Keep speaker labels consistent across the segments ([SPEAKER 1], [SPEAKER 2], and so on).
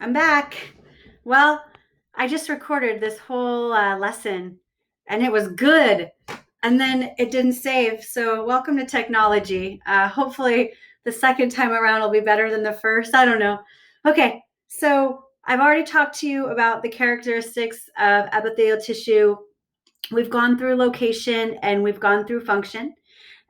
[SPEAKER 1] I'm back. Well, I just recorded this whole lesson and it was good. And then it didn't save. So, welcome to technology. Hopefully, the second time around will be better than the first. I don't know. Okay, so I've already talked to you about the characteristics of epithelial tissue. We've gone through location and we've gone through function.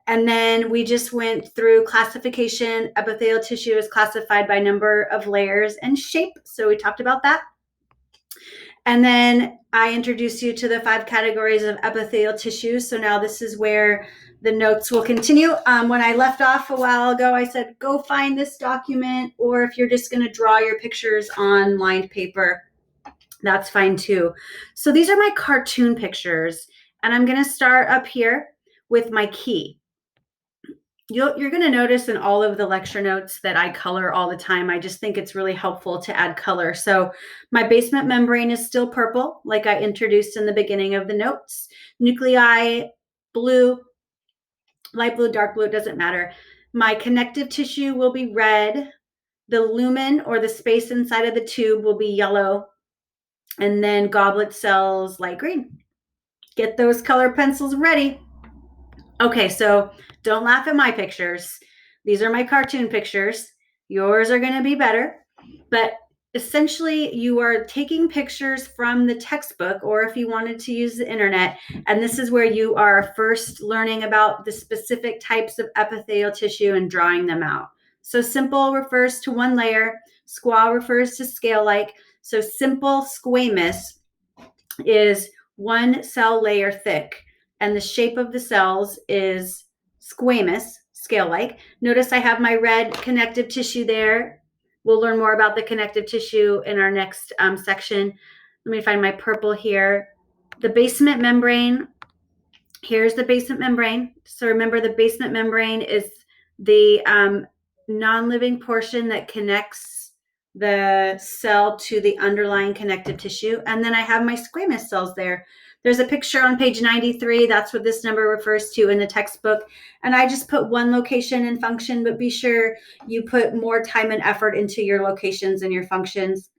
[SPEAKER 1] And then we just went through classification. Epithelial tissue is classified by number of layers and shape. So we talked about that. And then I introduced you to the 5 categories of epithelial tissue. So now this is where the notes will continue. When I left off a while ago, I said, go find this document, or if you're just going to draw your pictures on lined paper, that's fine too. So these are my cartoon pictures, and I'm going to start up here with my key. You're going to notice in all of the lecture notes that I color all the time. I just think it's really helpful to add color. So my basement membrane is still purple, like I introduced in the beginning of the notes. Nuclei, blue, light blue, dark blue, it doesn't matter. My connective tissue will be red. The lumen, or the space inside of the tube, will be yellow. And then goblet cells, light green. Get those color pencils ready. Okay, so don't laugh at my pictures. These are my cartoon pictures. Yours are going to be better. But essentially, you are taking pictures from the textbook, or if you wanted to use the internet, and this is where you are first learning about the specific types of epithelial tissue and drawing them out. So simple refers to one layer, square refers to scale-like. So simple squamous is one cell layer thick, and the shape of the cells is squamous, scale-like. Notice I have my red connective tissue there. We'll learn more about the connective tissue in our next section. Let me find my purple here. The basement membrane, here's the basement membrane. So remember, the basement membrane is the non-living portion that connects the cell to the underlying connective tissue. And then I have my squamous cells there. There's a picture on page 93. That's what this number refers to in the textbook. And I just put one location and function, but be sure you put more time and effort into your locations and your functions.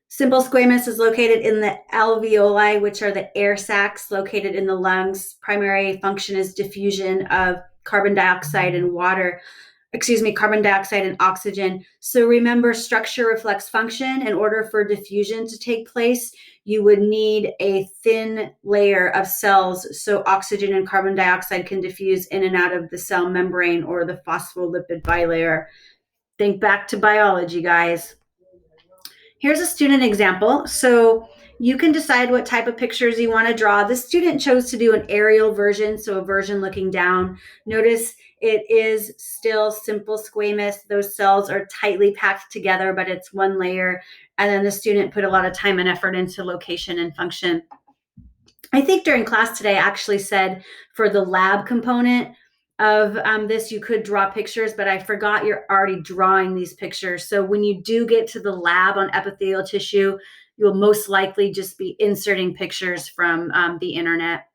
[SPEAKER 1] Simple squamous is located in the alveoli, which are the air sacs located in the lungs. Primary function is diffusion of carbon dioxide and carbon dioxide and oxygen. So remember, structure reflects function. In order for diffusion to take place, you would need a thin layer of cells so oxygen and carbon dioxide can diffuse in and out of the cell membrane or the phospholipid bilayer. Think back to biology, guys. Here's a student example. So you can decide what type of pictures you want to draw. The student chose to do an aerial version, so a version looking down. Notice it is still simple squamous. Those cells are tightly packed together, but it's one layer. And then the student put a lot of time and effort into location and function. I think during class today, I actually said for the lab component of this, you could draw pictures, but I forgot you're already drawing these pictures. So when you do get to the lab on epithelial tissue, you'll most likely just be inserting pictures from the internet.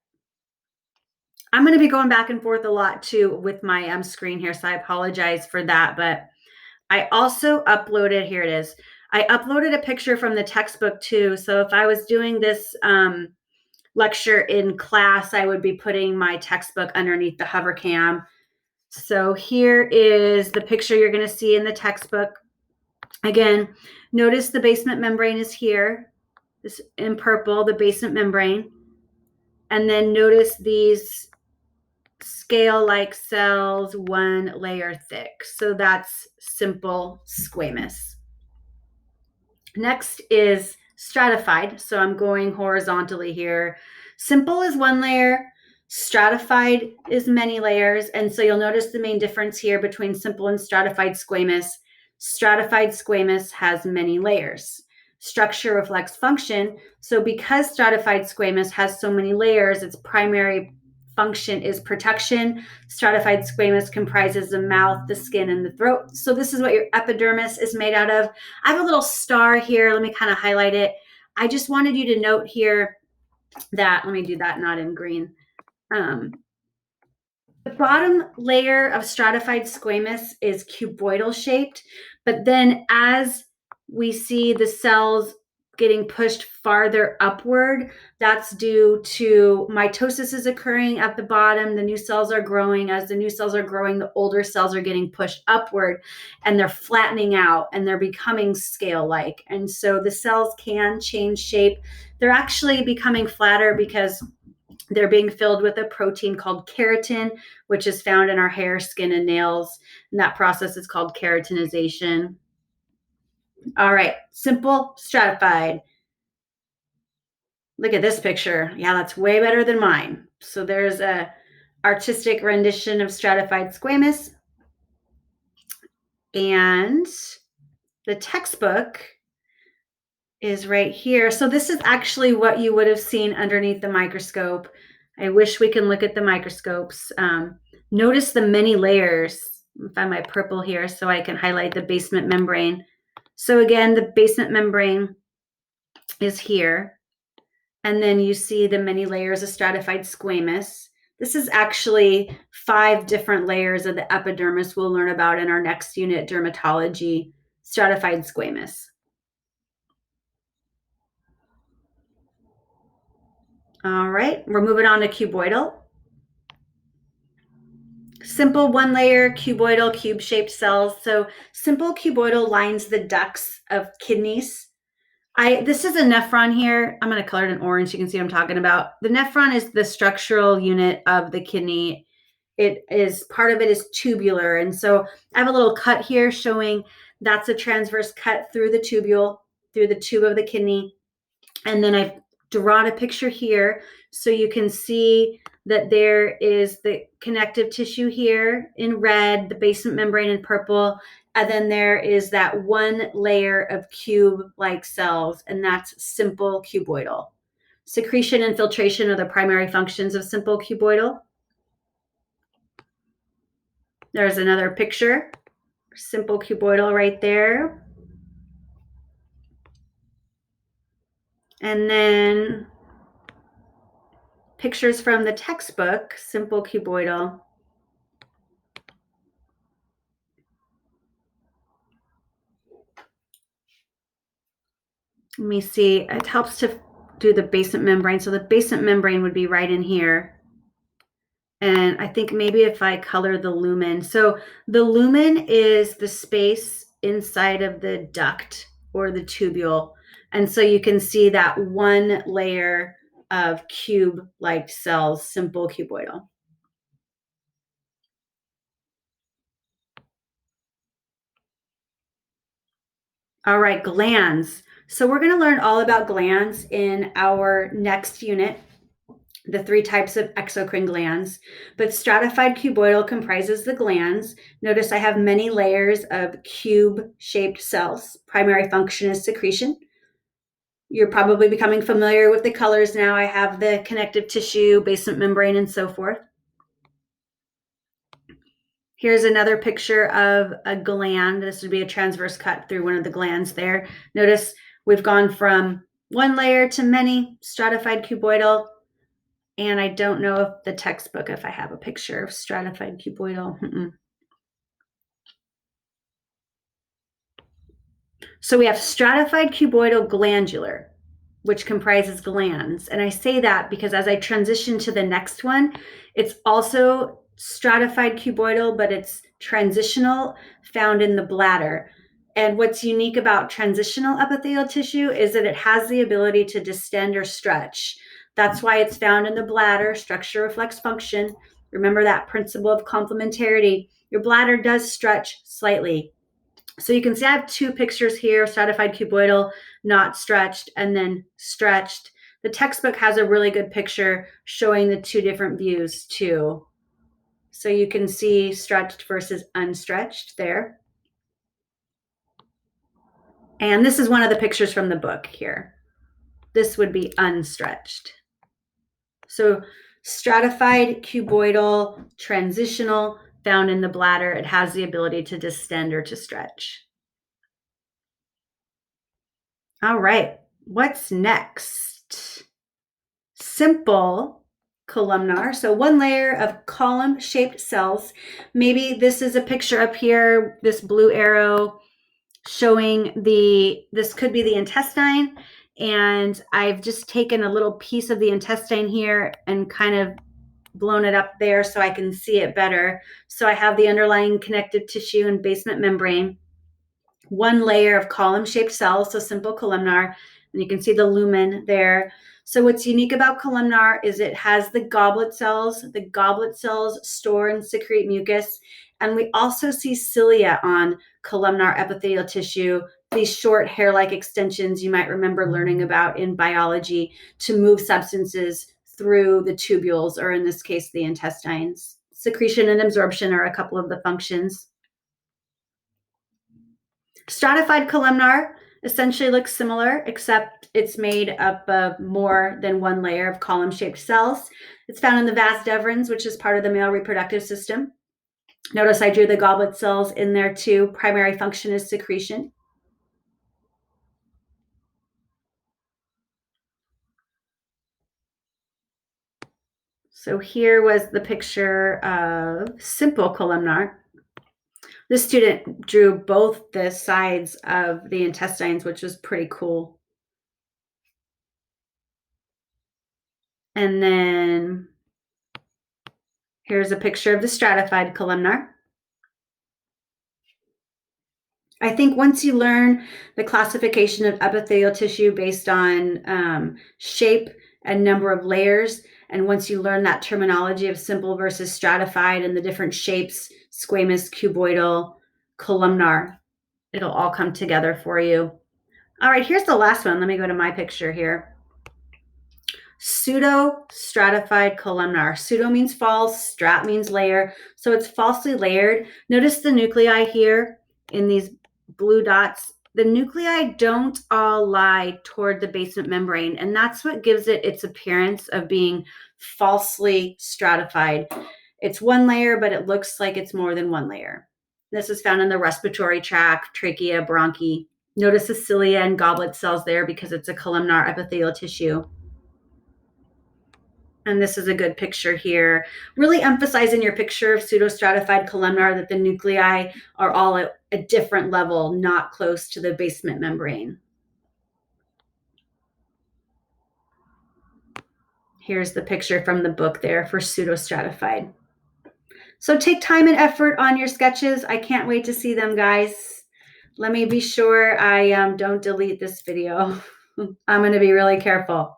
[SPEAKER 1] I'm going to be going back and forth a lot too with my screen here, so I apologize for that. But I also uploaded, here it is. I uploaded a picture from the textbook too. So if I was doing this lecture in class, I would be putting my textbook underneath the hover cam. So here is the picture you're going to see in the textbook. Again, notice the basement membrane is here. This in purple, the basement membrane. And then notice these scale-like cells, one layer thick. So that's simple squamous. Next is stratified. So I'm going horizontally here. Simple is one layer, stratified is many layers. And so you'll notice the main difference here between simple and stratified squamous. Stratified squamous has many layers. Structure reflects function. So because stratified squamous has so many layers, its primary function is protection. Stratified squamous comprises the mouth, the skin, and the throat. So this is what your epidermis is made out of. I have a little star here. Let me kind of highlight it. I just wanted you to note here that, let me do that not in green. The bottom layer of stratified squamous is cuboidal shaped, but then as we see the cells getting pushed farther upward. That's due to mitosis is occurring at the bottom. The new cells are growing. As the new cells are growing, the older cells are getting pushed upward and they're flattening out and they're becoming scale-like. And so the cells can change shape. They're actually becoming flatter because they're being filled with a protein called keratin, which is found in our hair, skin, and nails. And that process is called keratinization. All right, simple, stratified. Look at this picture. Yeah, that's way better than mine. So there's a artistic rendition of stratified squamous. And the textbook is right here. So this is actually what you would have seen underneath the microscope. I wish we can look at the microscopes. Notice the many layers. I'll find my purple here so I can highlight the basement membrane. So again, the basement membrane is here. And then you see the many layers of stratified squamous. This is actually 5 different layers of the epidermis we'll learn about in our next unit, dermatology, stratified squamous. All right, we're moving on to cuboidal. Simple 1-layer cuboidal cube-shaped cells. So simple cuboidal lines the ducts of kidneys. This is a nephron here. I'm going to color it in orange. You can see what I'm talking about. The nephron is the structural unit of the kidney. Part of it is tubular. And so I have a little cut here showing that's a transverse cut through the tubule, through the tube of the kidney. And then I've drawn a picture here so you can see that there is the connective tissue here in red, the basement membrane in purple, and then there is that 1 layer of cube-like cells, and that's simple cuboidal. Secretion and filtration are the primary functions of simple cuboidal. There's another picture, simple cuboidal right there. And then pictures from the textbook, simple cuboidal. Let me see, it helps to do the basement membrane. So the basement membrane would be right in here. And I think maybe if I color the lumen. So the lumen is the space inside of the duct or the tubule. And so you can see that 1 layer of cube-like cells, simple cuboidal. All right, glands. So we're going to learn all about glands in our next unit, the 3 types of exocrine glands. But stratified cuboidal comprises the glands. Notice I have many layers of cube-shaped cells. Primary function is secretion. You're probably becoming familiar with the colors now. I have the connective tissue, basement membrane, and so forth. Here's another picture of a gland. This would be a transverse cut through one of the glands there. Notice we've gone from 1 layer to many, stratified cuboidal. And I don't know if the textbook, if I have a picture of stratified cuboidal. So we have stratified cuboidal glandular, which comprises glands. And I say that because as I transition to the next one, it's also stratified cuboidal, but it's transitional, found in the bladder. And what's unique about transitional epithelial tissue is that it has the ability to distend or stretch. That's why it's found in the bladder. Structure reflects function. Remember that principle of complementarity. Your bladder does stretch slightly. So you can see I have 2 pictures here, stratified cuboidal, not stretched, and then stretched. The textbook has a really good picture showing the 2 different views too. So you can see stretched versus unstretched there. And this is one of the pictures from the book here. This would be unstretched. So stratified cuboidal, transitional, found in the bladder. It has the ability to distend or to stretch. All right, what's next? Simple columnar. So 1 layer of column-shaped cells. Maybe this is a picture up here, this blue arrow showing this could be the intestine. And I've just taken a little piece of the intestine here and kind of blown it up there so I can see it better. So I have the underlying connective tissue and basement membrane, one layer of column-shaped cells, so simple columnar, and you can see the lumen there. So what's unique about columnar is it has the goblet cells. The goblet cells store and secrete mucus, and we also see cilia on columnar epithelial tissue, these short hair-like extensions you might remember learning about in biology to move substances through the tubules, or in this case, the intestines. Secretion and absorption are a couple of the functions. Stratified columnar essentially looks similar, except it's made up of more than one layer of column-shaped cells. It's found in the vas deferens, which is part of the male reproductive system. Notice I drew the goblet cells in there too. Primary function is secretion. So here was the picture of simple columnar. This student drew both the sides of the intestines, which was pretty cool. And then here's a picture of the stratified columnar. I think once you learn the classification of epithelial tissue based on shape and number of layers, and once you learn that terminology of simple versus stratified and the different shapes, squamous, cuboidal, columnar, it'll all come together for you. All right, here's the last one. Let me go to my picture here. Pseudo-stratified columnar. Pseudo means false, strat means layer, so it's falsely layered. Notice the nuclei here in these blue dots. The nuclei don't all lie toward the basement membrane, and that's what gives it its appearance of being falsely stratified. It's one layer, but it looks like it's more than one layer. This is found in the respiratory tract, trachea, bronchi. Notice the cilia and goblet cells there because it's a columnar epithelial tissue. And this is a good picture here. Really emphasize in your picture of pseudostratified columnar that the nuclei are all at a different level, not close to the basement membrane. Here's the picture from the book there for pseudostratified. So take time and effort on your sketches. I can't wait to see them, guys. Let me be sure I don't delete this video. I'm going to be really careful.